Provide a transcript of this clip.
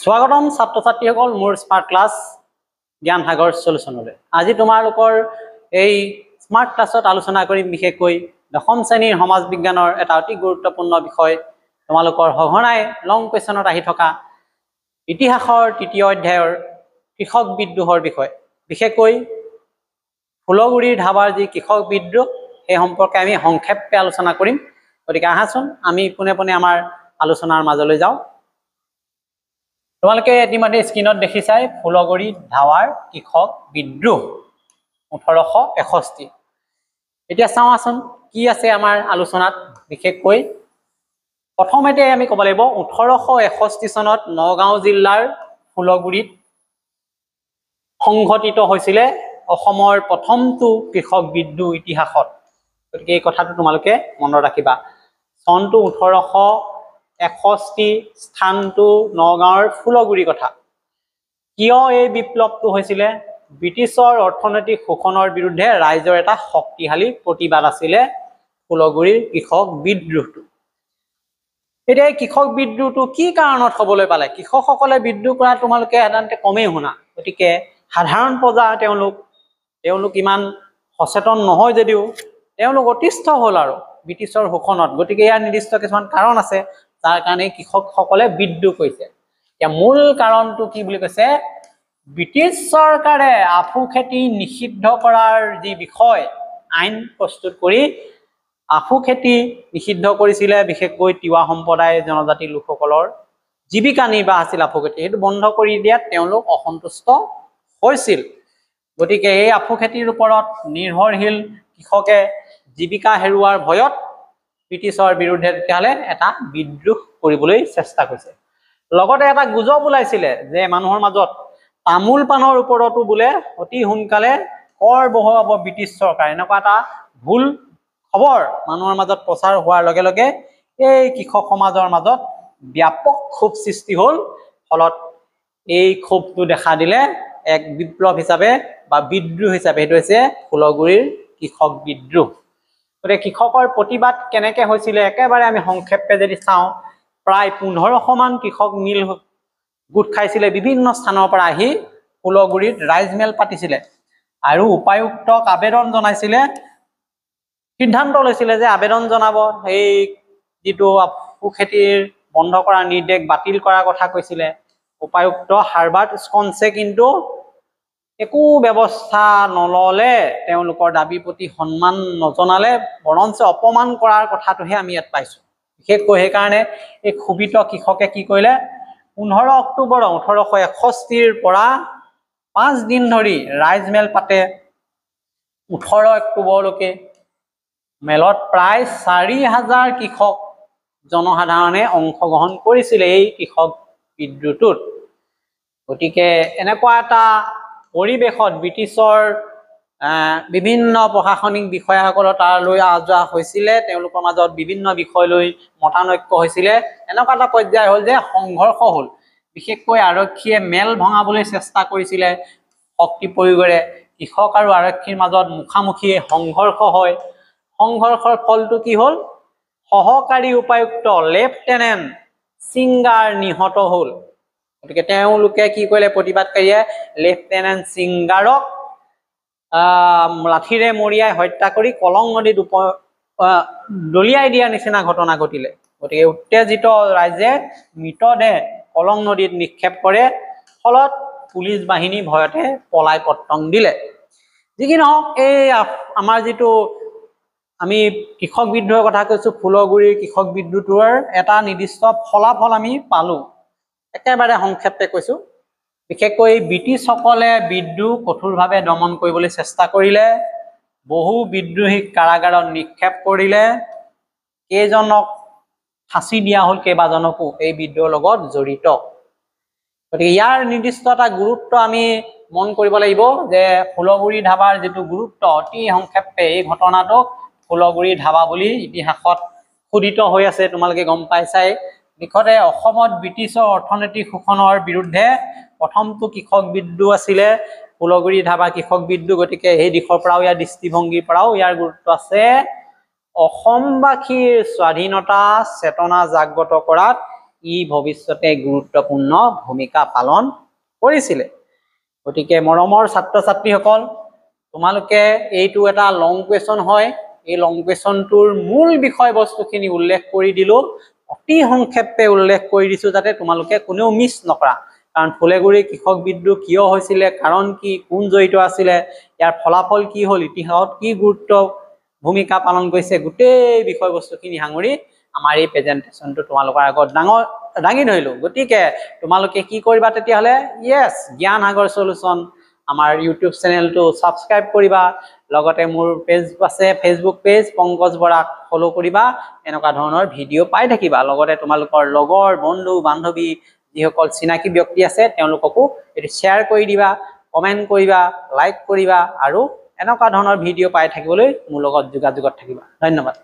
স্বাগতম ছাত্ৰ ছাত্ৰীসকল মোৰ স্মাৰ্ট ক্লাছ জ্ঞান সাগৰ সলিউশনলৈ। আজি তোমালোকৰ এই স্মাৰ্ট ক্লাছত আলোচনা কৰিম বিশেষকৈ দশম শ্ৰেণীৰ সমাজ বিজ্ঞানৰ এটা অতি গুৰুত্বপূৰ্ণ বিষয় তোমালোকৰ সঘনাই লং কুৱেশ্যনত আহি থকা ইতিহাসৰ তৃতীয় অধ্যায়ৰ কৃষক বিদ্ৰোহৰ বিষয়। বিশেষকৈ ফুলগুৰিৰ ধাবাৰ যি কৃষক বিদ্ৰোহ সেই সম্পৰ্কে আমি সংক্ষেপে আলোচনা কৰিম। গতিকে আহাচোন আমি পোনে পোনে আমাৰ আলোচনাৰ মাজলৈ যাওঁ। তোমালোকে ইতিমধ্যে স্ক্ৰীনত দেখিছাই ফুলগুৰি ধাৱাৰ কৃষক বিদ্ৰোহ 1861। এতিয়া চাওঁচোন কি আছে আমাৰ আলোচনাত। বিশেষকৈ প্ৰথমতে আমি ক'ব লাগিব 1861 চনত নগাঁও জিলাৰ ফুলগুৰিত সংঘটিত হৈছিলে অসমৰ প্ৰথমটো কৃষক বিদ্ৰোহ ইতিহাসত। গতিকে এই কথাটো তোমালোকে মনত ৰাখিবা। চনটো 1861, স্থানটো নগাঁৱৰ ফুলগুৰি কথা। কিয় এই বিপ্লৱটো হৈছিলে? ব্ৰিটিছৰ অৰ্থনৈতিক শোষণৰ বিৰুদ্ধে ৰাইজৰ এটা শক্তিশালী প্ৰতিবাদ আছিলে ফুলগুৰিৰ কৃষক বিদ্ৰোহটো। এতিয়া এই কৃষক বিদ্ৰোহটো কি কাৰণত হ'বলৈ পালে? কৃষকসকলে বিদ্ৰোহ কৰা তোমালোকে সাধাৰণতে কমেই শুনা। গতিকে সাধাৰণ প্ৰজা তেওঁলোক ইমান সচেতন নহয় যদিও তেওঁলোক অতিষ্ঠ হ'ল আৰু ব্ৰিটিছৰ শোষণত। গতিকে ইয়াৰ নিৰ্দিষ্ট কিছুমান কাৰণ আছে যাৰ কাৰণে কৃষকসকলে বিদ্ৰোহ কৰিছে। এতিয়া মূল কাৰণটো কি বুলি কৈছে? ব্ৰিটিছ চৰকাৰে আফু খেতি নিষিদ্ধ কৰাৰ যি বিষয় আইন প্ৰস্তুত কৰি আফু খেতি নিষিদ্ধ কৰিছিলে। বিশেষকৈ তিৱা সম্প্ৰদায় জনজাতি লোকসকলৰ জীৱিকা নিৰ্বাহ আছিল আফু খেতি। সেইটো বন্ধ কৰি দিয়াত তেওঁলোক অসন্তুষ্ট হৈছিল। গতিকে এই আফু খেতিৰ ওপৰত নিৰ্ভৰশীল কৃষকে জীৱিকা হেৰুৱাৰ ভয়ত ব্ৰিটিছৰ বিৰুদ্ধে তেতিয়াহ'লে এটা বিদ্ৰোহ কৰিবলৈ চেষ্টা কৰিছে। লগতে এটা গুজব ওলাইছিলে যে মানুহৰ মাজত তামোল পাণৰ ওপৰতো বোলে অতি সোনকালে কৰ বহুৱাব ব্ৰিটিছ চৰকাৰ। এনেকুৱা এটা ভুল খবৰ মানুহৰ মাজত প্ৰচাৰ হোৱাৰ লগে লগে এই কৃষক সমাজৰ মাজত ব্যাপক ক্ষোভ সৃষ্টি হ'ল। ফলত এই ক্ষোভটো দেখা দিলে এক বিপ্লৱ হিচাপে বা বিদ্ৰোহ হিচাপে। সেইটো হৈছে ফুলগুৰিৰ কৃষক বিদ্ৰোহ। গতিকে কৃষকৰ প্ৰতিবাদ কেনেকে হৈছিলে একেবাৰে আমি সংক্ষেপে যদি চাওঁ, প্ৰায় 1500 মান কৃষক মিল গোট খাইছিলে বিভিন্ন স্থানৰ পৰা আহি ফুলগুৰিত ৰাইজমেল পাতিছিলে আৰু উপায়ুক্তক আবেদন জনাইছিলে। সিদ্ধান্ত লৈছিলে যে আবেদন জনাব, এই যিটো আফু খেতিৰ বন্ধ কৰাৰ নিৰ্দেশ বাতিল কৰাৰ কথা কৈছিলে। উপায়ুক্ত হাৰ্বাৰ্ট স্কনছে কিন্তু একো ব্যৱস্থা নললে, তেওঁলোকৰ দাবীৰ প্ৰতি সন্মান নজনালে, বৰঞ্চ অপমান কৰাৰ কথাটোহে আমি ইয়াত পাইছোঁ। বিশেষকৈ সেইকাৰণে এই ক্ষোভিত কৃষকে কি কৰিলে, 15 অক্টোবৰ 1861 পৰা 5 দিন ধৰি ৰাইজমেল পাতে। 18 অক্টোবৰলৈকে মেলত প্ৰায় 4000 কৃষক জনসাধাৰণে অংশগ্ৰহণ কৰিছিলে এই কৃষক বিদ্ৰোহটোত। গতিকে এনেকুৱা এটা পৰিৱেশত ব্ৰিটিছৰ বিভিন্ন প্ৰশাসনিক বিষয়াসকলৰ তালৈ অহা যোৱা হৈছিলে। তেওঁলোকৰ মাজত বিভিন্ন বিষয় লৈ মতানৈক্য হৈছিলে। এনেকুৱা এটা পৰ্যায় হ'ল যে সংঘৰ্ষ হ'ল। বিশেষকৈ আৰক্ষীয়ে মেল ভঙাবলৈ চেষ্টা কৰিছিলে শক্তি প্ৰয়োগেৰে। কৃষক আৰু আৰক্ষীৰ মাজত মুখামুখি সংঘৰ্ষ হয়। সংঘৰ্ষৰ ফলটো কি হ'ল? সহকাৰী উপায়ুক্ত লেফটেনেণ্ট সিংগাৰ নিহত হ'ল। গতিকে তেওঁলোকে কি কৰিলে, প্ৰতিবাদকাৰীয়ে লেফটেনেণ্ট সিংগাৰক লাঠিৰে মৰিয়াই হত্যা কৰি কলং নদীত দলিয়াই দিয়াৰ নিচিনা ঘটনা ঘটিলে। গতিকে উত্তেজিত ৰাইজে মৃতদেহ কলং নদীত নিক্ষেপ কৰে। ফলত পুলিচ বাহিনী ভয়তে পলাই পত্তন দিলে। যি কি নহওক, এই আমাৰ যিটো আমি কৃষক বিদ্ৰোহৰ কথা কৈছোঁ, ফুলগুৰিৰ কৃষক বিদ্ৰোহটোৰ এটা নিৰ্দিষ্ট ফলাফল আমি পালোঁ। একেবাৰে সংক্ষেপে কৈছোঁ। বিশেষকৈ ব্ৰিটিছসকলে বিদ্ৰোহ কঠোৰভাৱে দমন কৰিবলৈ চেষ্টা কৰিলে। বহু বিদ্ৰোহীক কাৰাগাৰত নিক্ষেপ কৰিলে। কেইজনক ফাঁচি দিয়া হ'ল, কেইবাজনকো এই বিদ্ৰোহৰ লগত জড়িত। গতিকে ইয়াৰ নিৰ্দিষ্ট এটা গুৰুত্ব আমি মন কৰিব লাগিব যে ফুলগুৰি ধাবাৰ যিটো গুৰুত্ব, অতি সংক্ষেপে এই ঘটনাটোক ফুলগুৰি ধাবা বুলি ইতিহাসত খোদিত হৈ আছে। তোমালোকে গম পাইছাই। দিশতে অসমত ব্ৰিটিছৰ অৰ্থনৈতিক শোষণৰ বিৰুদ্ধে প্ৰথমটো কৃষক বিদ্ৰোহ আছিলে ফুলগুৰি ধাবা কৃষক বিদ্ৰোহ। গতিকে সেই দিশৰ পৰাও, ইয়াৰ দৃষ্টিভংগীৰ পৰাও ইয়াৰ গুৰুত্ব আছে। অসমবাসীৰ স্বাধীনতা চেতনা জাগ্ৰত কৰাত ই ভৱিষ্যতে গুৰুত্বপূৰ্ণ ভূমিকা পালন কৰিছিলে গতিকে মৰমৰ ছাত্ৰ ছাত্ৰীসকল তোমালোকে এইটো এটা লং কুৱেশ্যন হয় এই লং কুৱেশ্যনটোৰ মূল বিষয়বস্তুখিনি উল্লেখ কৰি দিলো অতি সংক্ষেপে উল্লেখ কৰি দিছো যাতে তোমালোকে কোনেও মিছ নকৰা কাৰণ ফুলেগুৰি কৃষক বিদ্ৰোহ কিয় হৈছিলে কাৰণ কি কোন জড়িত আছিলে ইয়াৰ ফলাফল কি হ'ল ইতিহাসত কি গুৰুত্ব ভূমিকা পালন কৰিছে গোটেই বিষয়বস্তুখিনি সাঙুৰি আমাৰ এই প্ৰেজেন্টেশনটো তোমালোকৰ আগত দাঙি ধৰিলো গতিকে তোমালোকে কি কৰিবা তেতিয়াহলে ইয়েস জ্ঞান সাগৰ সলিউশন আমাৰ ইউটিউব চেনেলটো সাবস্ক্ৰাইব কৰিবা লগতে মোৰ পেজ আছে ফেসবুক পেজ পংকজ বৰাক ফলো কৰিবা এনেকুৱা ধৰণৰ ভিডিও পাই থাকিবা লগতে তোমালোকৰ লগৰ বন্ধু বান্ধৱী যিসকল চিনাকি ব্যক্তি আছে তেওঁলোককো এটো শেয়াৰ কৰি দিবা কমেন্ট কৰিবা লাইক কৰিবা আৰু এনেকুৱা ধৰণৰ ভিডিও পাই থাকিবলৈ মোৰ লগত যোগাযোগত থাকিবা ধন্যবাদ